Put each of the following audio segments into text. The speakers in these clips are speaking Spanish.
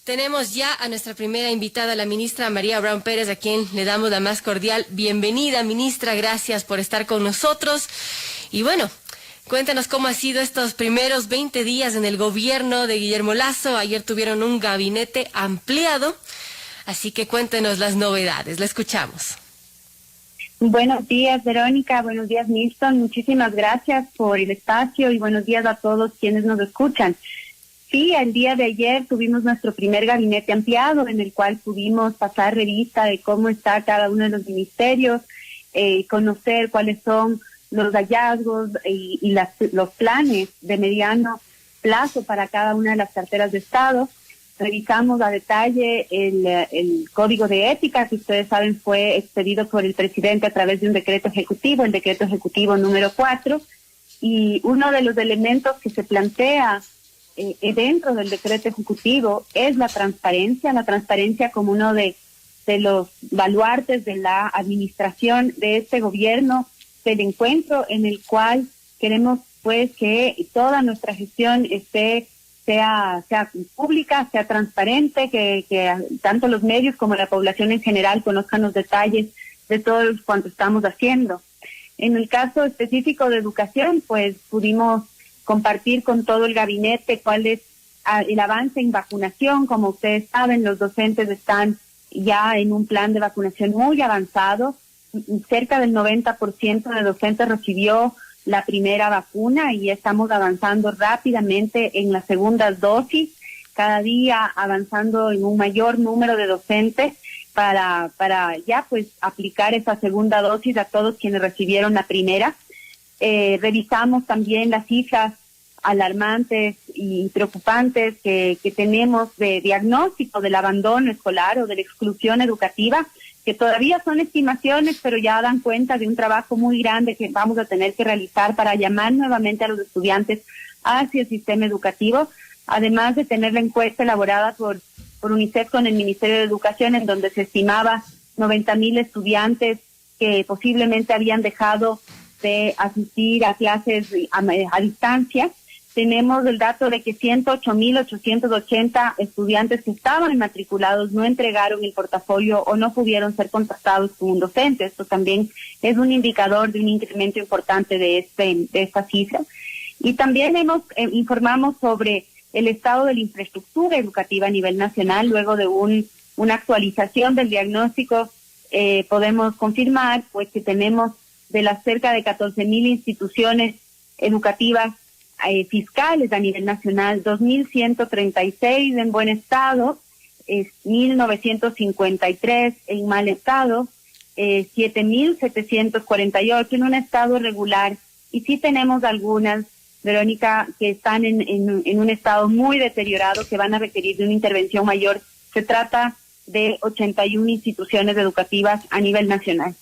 Tenemos ya a nuestra primera invitada, la ministra María Abraham Pérez, a quien le damos la más cordial bienvenida. Ministra, gracias por estar con nosotros. Y bueno, cuéntanos cómo ha sido estos primeros 20 días en el gobierno de Guillermo Lasso. Ayer tuvieron un gabinete ampliado, así que cuéntenos las novedades. La escuchamos. Buenos días, Verónica. Buenos días, Milton. Muchísimas gracias por el espacio y buenos días a todos quienes nos escuchan. Sí, el día de ayer tuvimos nuestro primer gabinete ampliado en el cual pudimos pasar revista de cómo está cada uno de los ministerios, conocer cuáles son los hallazgos y los planes de mediano plazo para cada una de las carteras de Estado. Revisamos a detalle el código de ética que ustedes saben fue expedido por el presidente a través de un decreto ejecutivo, el decreto ejecutivo número 4, y uno de los elementos que se plantea dentro del decreto ejecutivo es la transparencia como uno de los baluartes de la administración de este gobierno, del encuentro en el cual queremos pues que toda nuestra gestión sea pública, sea transparente, que tanto los medios como la población en general conozcan los detalles de todo cuanto estamos haciendo. En el caso específico de educación, pues pudimos compartir con todo el gabinete cuál es el avance en vacunación. Como ustedes saben, los docentes están ya en un plan de vacunación muy avanzado. Cerca del 90% de docentes recibió la primera vacuna y estamos avanzando rápidamente en las segundas dosis, cada día avanzando en un mayor número de docentes para ya pues aplicar esa segunda dosis a todos quienes recibieron la primera. Revisamos también las cifras alarmantes y preocupantes que tenemos de diagnóstico del abandono escolar o de la exclusión educativa, que todavía son estimaciones, pero ya dan cuenta de un trabajo muy grande que vamos a tener que realizar para llamar nuevamente a los estudiantes hacia el sistema educativo, además de tener la encuesta elaborada por UNICEF con el Ministerio de Educación, en donde se estimaba 90,000 estudiantes que posiblemente habían dejado de asistir a clases a distancia. Tenemos el dato de que 108,880 estudiantes que estaban matriculados no entregaron el portafolio o no pudieron ser contactados con un docente. Esto también es un indicador de un incremento importante de esta cifra. Y también informamos sobre el estado de la infraestructura educativa a nivel nacional. Luego de una actualización del diagnóstico, podemos confirmar pues que tenemos de las cerca de 14,000 instituciones educativas fiscales a nivel nacional, 2,136 en buen estado, 1,953 en mal estado, 7,748 en un estado regular. Y sí tenemos algunas, Verónica, que están en un estado muy deteriorado, que van a requerir de una intervención mayor. Se trata de 81 instituciones educativas a nivel nacional.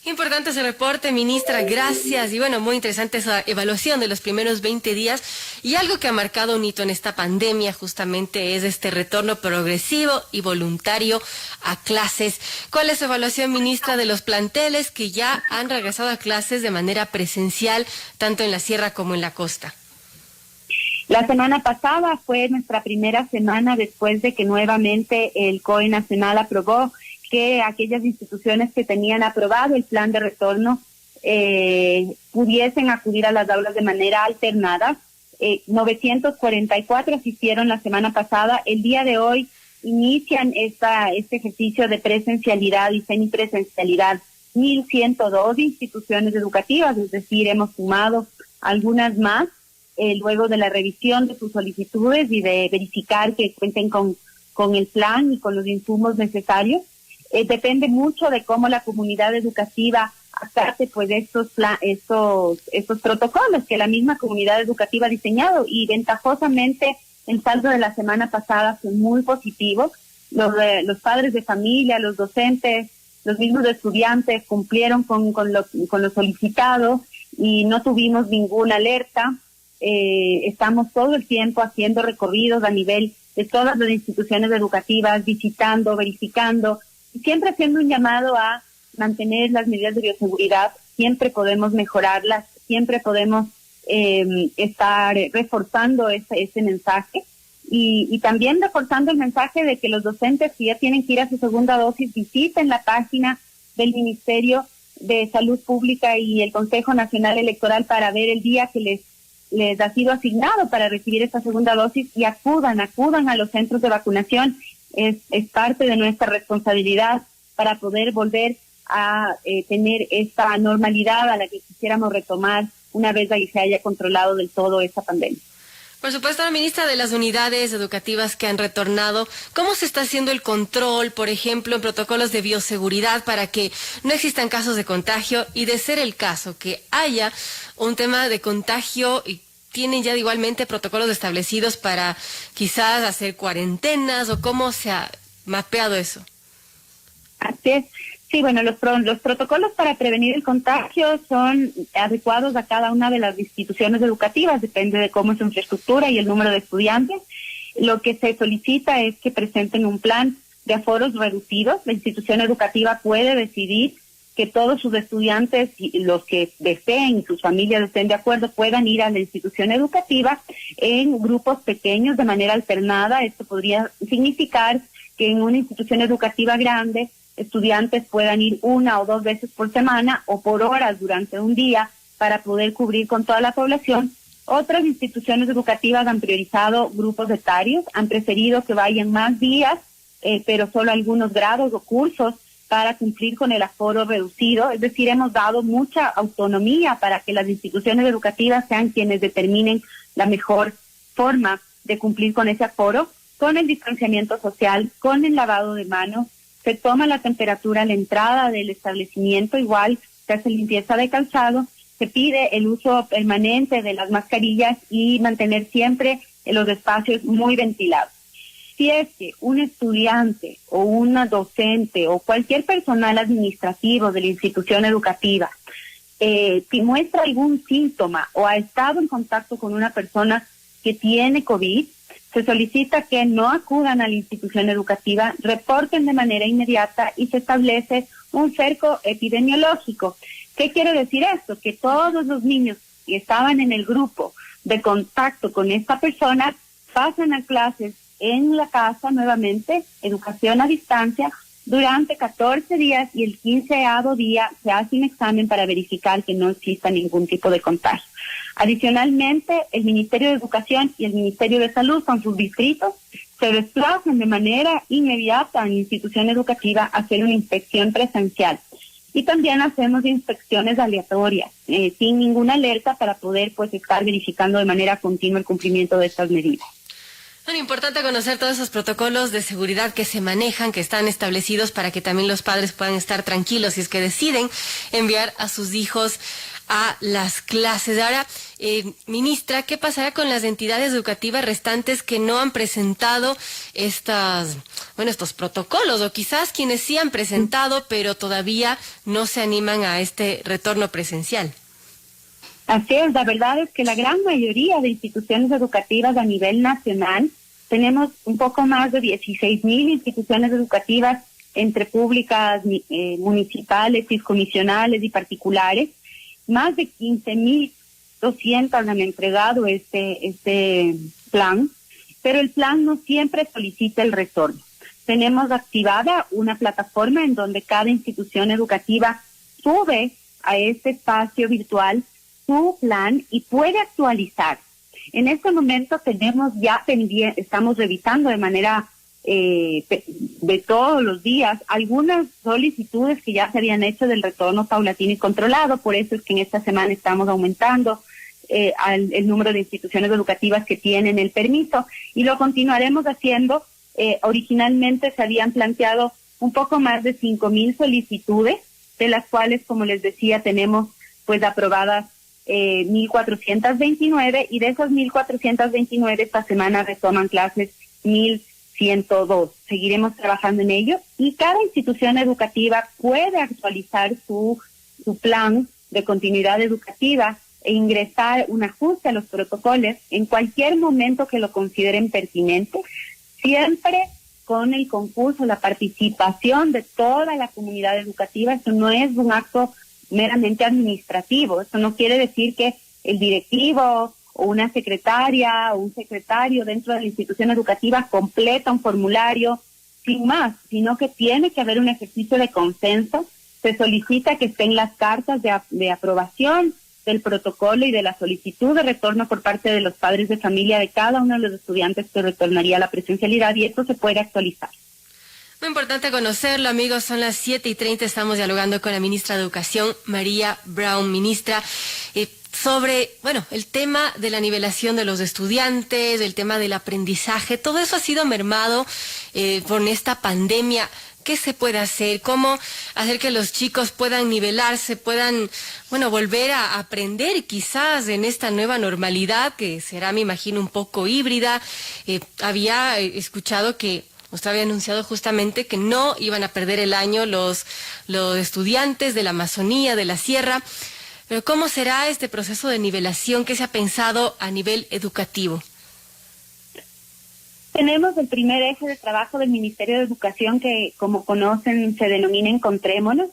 Importante ese reporte, ministra, gracias. Y bueno, muy interesante esa evaluación de los primeros 20 días. Y algo que ha marcado un hito en esta pandemia justamente es este retorno progresivo y voluntario a clases. ¿Cuál es su evaluación, ministra, de los planteles que ya han regresado a clases de manera presencial, tanto en la sierra como en la costa? La semana pasada fue nuestra primera semana después de que nuevamente el COE Nacional aprobó que aquellas instituciones que tenían aprobado el plan de retorno pudiesen acudir a las aulas de manera alternada. 944 asistieron la semana pasada. El día de hoy inician este ejercicio de presencialidad y semipresencialidad 1,102 instituciones educativas, es decir, hemos sumado algunas más luego de la revisión de sus solicitudes y de verificar que cuenten con el plan y con los insumos necesarios. Depende mucho de cómo la comunidad educativa acate pues estos protocolos que la misma comunidad educativa ha diseñado, y ventajosamente el saldo de la semana pasada fue muy positivo. Los padres de familia, los docentes, los mismos estudiantes cumplieron con lo solicitado y no tuvimos ninguna alerta. Estamos todo el tiempo haciendo recorridos a nivel de todas las instituciones educativas, visitando, verificando, siempre haciendo un llamado a mantener las medidas de bioseguridad. Siempre podemos mejorarlas, siempre podemos estar reforzando ese mensaje. y también reforzando el mensaje de que los docentes que ya tienen que ir a su segunda dosis visiten la página del Ministerio de Salud Pública y el Consejo Nacional Electoral para ver el día que les ha sido asignado para recibir esta segunda dosis y acudan a los centros de vacunación. Es parte de nuestra responsabilidad para poder volver a tener esta normalidad a la que quisiéramos retomar una vez que se haya controlado del todo esta pandemia. Por supuesto, la ministra, de las unidades educativas que han retornado, ¿cómo se está haciendo el control, por ejemplo, en protocolos de bioseguridad para que no existan casos de contagio y, de ser el caso, que haya un tema de contagio y tienen ya igualmente protocolos establecidos para quizás hacer cuarentenas, o cómo se ha mapeado eso? Así es. Sí, bueno, los protocolos para prevenir el contagio son adecuados a cada una de las instituciones educativas, depende de cómo es su infraestructura y el número de estudiantes. Lo que se solicita es que presenten un plan de aforos reducidos. La institución educativa puede decidir que todos sus estudiantes, y los que deseen y sus familias estén de acuerdo, puedan ir a la institución educativa en grupos pequeños de manera alternada. Esto podría significar que en una institución educativa grande estudiantes puedan ir 1 o 2 veces por semana o por horas durante un día para poder cubrir con toda la población. Otras instituciones educativas han priorizado grupos etarios, han preferido que vayan más días, pero solo algunos grados o cursos para cumplir con el aforo reducido. Es decir, hemos dado mucha autonomía para que las instituciones educativas sean quienes determinen la mejor forma de cumplir con ese aforo, con el distanciamiento social, con el lavado de manos. Se toma la temperatura a la entrada del establecimiento, igual se hace limpieza de calzado, se pide el uso permanente de las mascarillas y mantener siempre los espacios muy ventilados. Si es que un estudiante o una docente o cualquier personal administrativo de la institución educativa si muestra algún síntoma o ha estado en contacto con una persona que tiene COVID, se solicita que no acudan a la institución educativa, reporten de manera inmediata y se establece un cerco epidemiológico. ¿Qué quiere decir esto? Que todos los niños que estaban en el grupo de contacto con esta persona pasan a clases en la casa nuevamente, educación a distancia, durante 14 días, y el 15º día se hace un examen para verificar que no exista ningún tipo de contagio. Adicionalmente, el Ministerio de Educación y el Ministerio de Salud, con sus distritos, se desplazan de manera inmediata a la institución educativa a hacer una inspección presencial. Y también hacemos inspecciones aleatorias, sin ninguna alerta, para poder estar verificando de manera continua el cumplimiento de estas medidas. Bueno, importante conocer todos esos protocolos de seguridad que se manejan, que están establecidos para que también los padres puedan estar tranquilos si es que deciden enviar a sus hijos a las clases. Ahora, ministra, ¿qué pasará con las entidades educativas restantes que no han presentado estos protocolos, o quizás quienes sí han presentado pero todavía no se animan a este retorno presencial? Así es, la verdad es que la gran mayoría de instituciones educativas a nivel nacional, tenemos un poco más de 16,000 instituciones educativas entre públicas, municipales, fiscomisionales y particulares. Más de 15,200 han entregado este plan, pero el plan no siempre solicita el retorno. Tenemos activada una plataforma en donde cada institución educativa sube a este espacio virtual su plan y puede actualizar. En este momento tenemos ya pendiente, estamos revisando de manera de todos los días algunas solicitudes que ya se habían hecho del retorno paulatino y controlado. Por eso es que en esta semana estamos aumentando el número de instituciones educativas que tienen el permiso, y lo continuaremos haciendo. Originalmente se habían planteado un poco más de 5,000 solicitudes, de las cuales, como les decía, tenemos aprobadas 1,429, y de esas 1,429 esta semana retoman clases 1,102. Seguiremos trabajando en ello, y cada institución educativa puede actualizar su plan de continuidad educativa e ingresar un ajuste a los protocolos en cualquier momento que lo consideren pertinente, siempre con el concurso, la participación de toda la comunidad educativa. Esto no es un acto meramente administrativo. Esto no quiere decir que el directivo o una secretaria o un secretario dentro de la institución educativa completa un formulario sin más, sino que tiene que haber un ejercicio de consenso. Se solicita que estén las cartas de aprobación del protocolo y de la solicitud de retorno por parte de los padres de familia de cada uno de los estudiantes que retornaría a la presencialidad, y esto se puede actualizar. Muy importante conocerlo, amigos. Son las 7:30. Estamos dialogando con la ministra de Educación, María Brown. Ministra, sobre, el tema de la nivelación de los estudiantes, el tema del aprendizaje, todo eso ha sido mermado por esta pandemia. ¿Qué se puede hacer? ¿Cómo hacer que los chicos puedan nivelarse, puedan, volver a aprender quizás en esta nueva normalidad que será, me imagino, un poco híbrida? Había escuchado que usted había anunciado justamente que no iban a perder el año los estudiantes de la Amazonía, de la Sierra. Pero ¿cómo será este proceso de nivelación? ¿Qué se ha pensado a nivel educativo? Tenemos el primer eje de trabajo del Ministerio de Educación que, como conocen, se denomina Encontrémonos.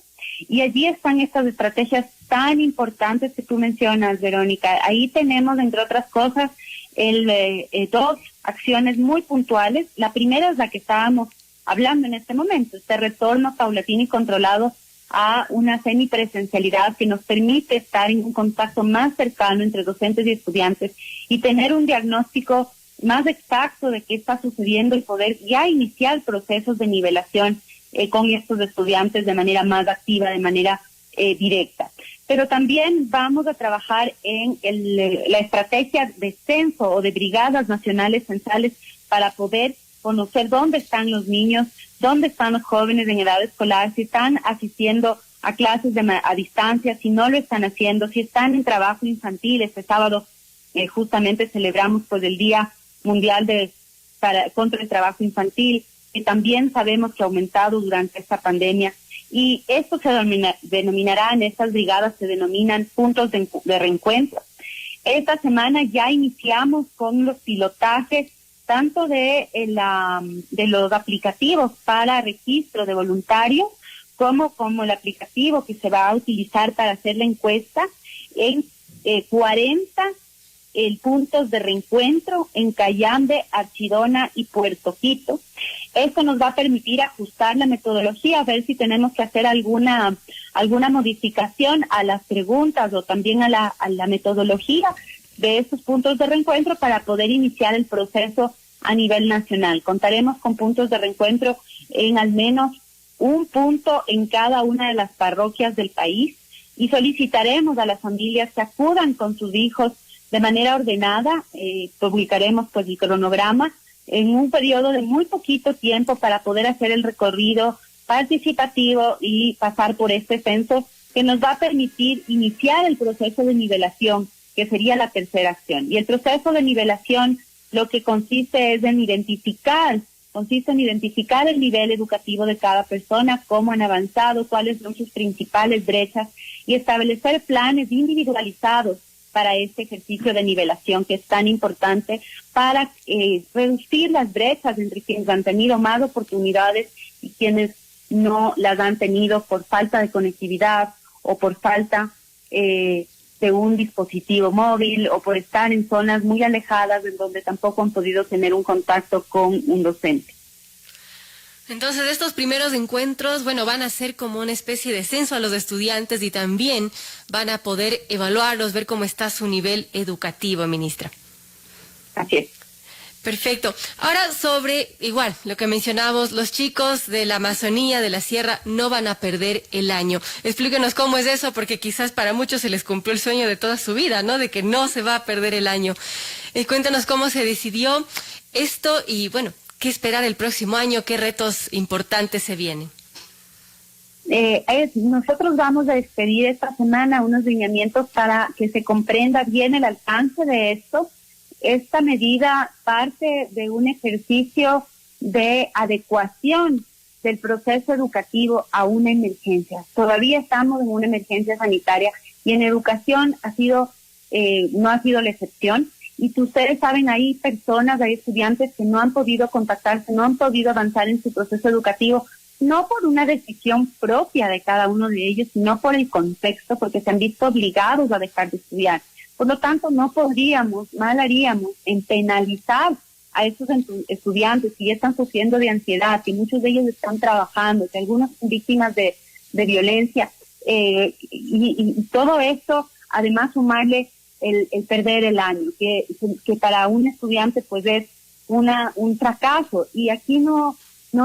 Y allí están estas estrategias tan importantes que tú mencionas, Verónica. Ahí tenemos, entre otras cosas, dos acciones muy puntuales. La primera es la que estábamos hablando en este momento, este retorno paulatino y controlado a una semipresencialidad que nos permite estar en un contacto más cercano entre docentes y estudiantes y tener un diagnóstico más exacto de qué está sucediendo y poder ya iniciar procesos de nivelación con estos estudiantes de manera más activa, de manera directa. Pero también vamos a trabajar en la estrategia de censo o de brigadas nacionales censales para poder conocer dónde están los niños, dónde están los jóvenes en edad escolar, si están asistiendo a clases a distancia, si no lo están haciendo, si están en trabajo infantil. Este sábado justamente celebramos el Día Mundial contra el Trabajo Infantil, que también sabemos que ha aumentado durante esta pandemia. Y esto se denominará, en estas brigadas se denominan puntos de reencuentro. Esta semana ya iniciamos con los pilotajes tanto de los aplicativos para registro de voluntarios como el aplicativo que se va a utilizar para hacer la encuesta en 40 puntos de reencuentro en Cayambe, Archidona y Puerto Quito. Esto nos va a permitir ajustar la metodología, a ver si tenemos que hacer alguna modificación a las preguntas o también a la metodología de estos puntos de reencuentro para poder iniciar el proceso a nivel nacional. Contaremos con puntos de reencuentro en al menos un punto en cada una de las parroquias del país y solicitaremos a las familias que acudan con sus hijos de manera ordenada. Publicaremos el cronograma en un periodo de muy poquito tiempo para poder hacer el recorrido participativo y pasar por este censo que nos va a permitir iniciar el proceso de nivelación, que sería la tercera acción. Y el proceso de nivelación lo que consiste en identificar el nivel educativo de cada persona, cómo han avanzado, cuáles son sus principales brechas y establecer planes individualizados para este ejercicio de nivelación que es tan importante para reducir las brechas entre quienes han tenido más oportunidades y quienes no las han tenido por falta de conectividad o por falta de un dispositivo móvil o por estar en zonas muy alejadas en donde tampoco han podido tener un contacto con un docente. Entonces, estos primeros encuentros, van a ser como una especie de censo a los estudiantes y también van a poder evaluarlos, ver cómo está su nivel educativo, ministra. Así es. Perfecto. Ahora sobre, igual, lo que mencionábamos, los chicos de la Amazonía, de la Sierra, no van a perder el año. Explíquenos cómo es eso, porque quizás para muchos se les cumplió el sueño de toda su vida, ¿no? De que no se va a perder el año. Cuéntanos cómo se decidió esto y, ¿qué esperar el próximo año? ¿Qué retos importantes se vienen? Nosotros vamos a expedir esta semana unos lineamientos para que se comprenda bien el alcance de esto. Esta medida parte de un ejercicio de adecuación del proceso educativo a una emergencia. Todavía estamos en una emergencia sanitaria y en educación no ha sido la excepción. Y ustedes saben, hay estudiantes que no han podido contactarse, no han podido avanzar en su proceso educativo, no por una decisión propia de cada uno de ellos, sino por el contexto, porque se han visto obligados a dejar de estudiar. Por lo tanto, mal haríamos en penalizar a estos estudiantes que ya están sufriendo de ansiedad, que muchos de ellos están trabajando, que algunos son víctimas de violencia, y todo esto, además sumarle el perder el año, que para un estudiante pues es un fracaso. Y aquí no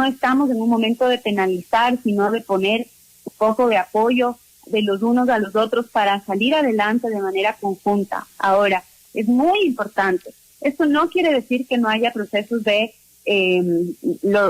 estamos en un momento de penalizar, sino de poner un poco de apoyo de los unos a los otros para salir adelante de manera conjunta. Ahora, es muy importante. Esto no quiere decir que no haya procesos de,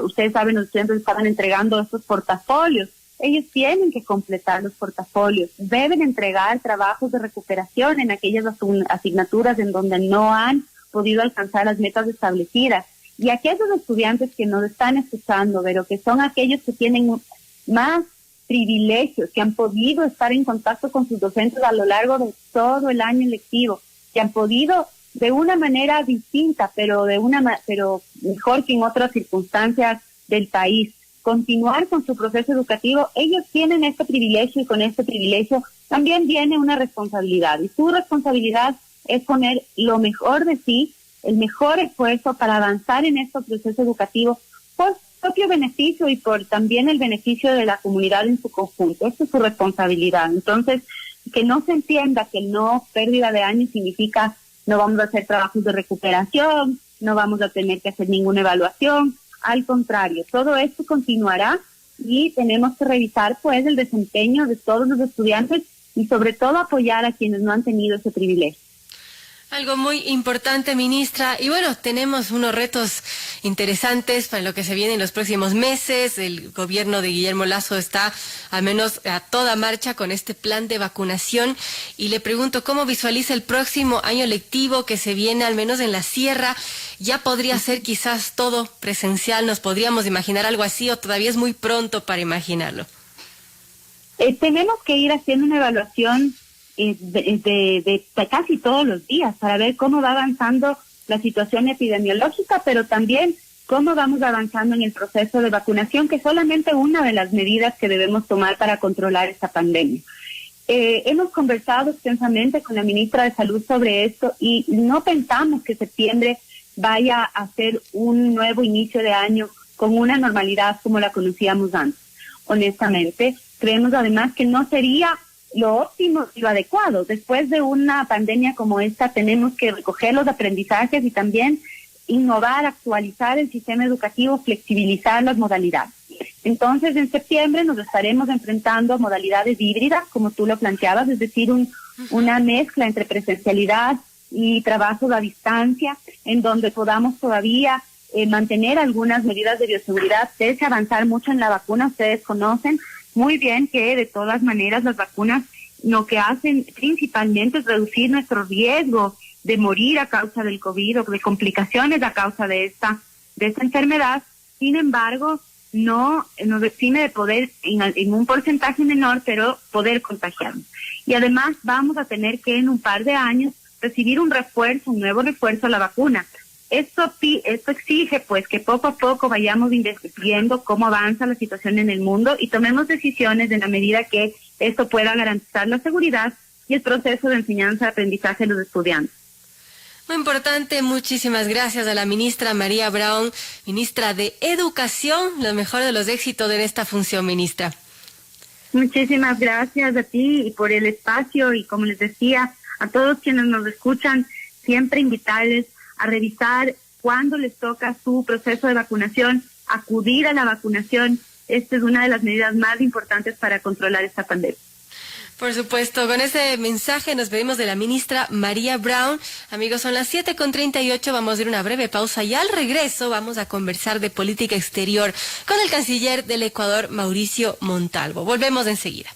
ustedes saben, los estudiantes estaban entregando estos portafolios. Ellos tienen que completar los portafolios, deben entregar trabajos de recuperación en aquellas asignaturas en donde no han podido alcanzar las metas establecidas. Y aquellos estudiantes que nos están escuchando, pero que son aquellos que tienen más privilegios, que han podido estar en contacto con sus docentes a lo largo de todo el año lectivo, que han podido de una manera distinta, pero mejor que en otras circunstancias del país, continuar con su proceso educativo. Ellos tienen este privilegio, y con este privilegio también viene una responsabilidad. Y su responsabilidad es poner lo mejor de sí, el mejor esfuerzo para avanzar en este proceso educativo por su propio beneficio y por también el beneficio de la comunidad en su conjunto. Esta es su responsabilidad. Entonces, que no se entienda que no pérdida de años significa no vamos a hacer trabajos de recuperación, no vamos a tener que hacer ninguna evaluación. Al contrario, todo esto continuará y tenemos que revisar pues el desempeño de todos los estudiantes y sobre todo apoyar a quienes no han tenido ese privilegio. Algo muy importante, ministra. Y bueno, tenemos unos retos interesantes para lo que se viene en los próximos meses. El gobierno de Guillermo Lasso está al menos a toda marcha con este plan de vacunación. Y le pregunto, ¿cómo visualiza el próximo año lectivo que se viene, al menos en la sierra? ¿Ya podría ser quizás todo presencial? ¿Nos podríamos imaginar algo así o todavía es muy pronto para imaginarlo? Tenemos que ir haciendo una evaluación de casi todos los días para ver cómo va avanzando la situación epidemiológica, pero también cómo vamos avanzando en el proceso de vacunación, que es solamente una de las medidas que debemos tomar para controlar esta pandemia. Hemos conversado extensamente con la ministra de Salud sobre esto y no pensamos que septiembre vaya a ser un nuevo inicio de año con una normalidad como la conocíamos antes. Honestamente, creemos además que no sería lo óptimo y lo adecuado. Después de una pandemia como esta, tenemos que recoger los aprendizajes y también innovar, actualizar el sistema educativo, flexibilizar las modalidades. Entonces, en septiembre nos estaremos enfrentando a modalidades híbridas, como tú lo planteabas, es decir, una mezcla entre presencialidad y trabajo a distancia, en donde podamos todavía mantener algunas medidas de bioseguridad, pese a avanzar mucho en la vacuna. Ustedes conocen muy bien que de todas maneras las vacunas lo que hacen principalmente es reducir nuestro riesgo de morir a causa del COVID o de complicaciones a causa de esta enfermedad. Sin embargo, no nos exime de poder, en un porcentaje menor, pero poder contagiarnos. Y además vamos a tener que en un par de años recibir un nuevo refuerzo a la vacuna. Esto exige pues que poco a poco vayamos viendo cómo avanza la situación en el mundo y tomemos decisiones en la medida que esto pueda garantizar la seguridad y el proceso de enseñanza-aprendizaje de los estudiantes. Muy importante, muchísimas gracias a la ministra María Brown, ministra de Educación. Lo mejor de los éxitos en esta función, ministra. Muchísimas gracias a ti y por el espacio, y como les decía, a todos quienes nos escuchan, siempre invitarles a revisar cuándo les toca su proceso de vacunación, acudir a la vacunación. Esta es una de las medidas más importantes para controlar esta pandemia. Por supuesto, con ese mensaje nos pedimos de la ministra María Brown. Amigos, son las 7:38, vamos a ir a una breve pausa y al regreso vamos a conversar de política exterior con el canciller del Ecuador, Mauricio Montalvo. Volvemos enseguida.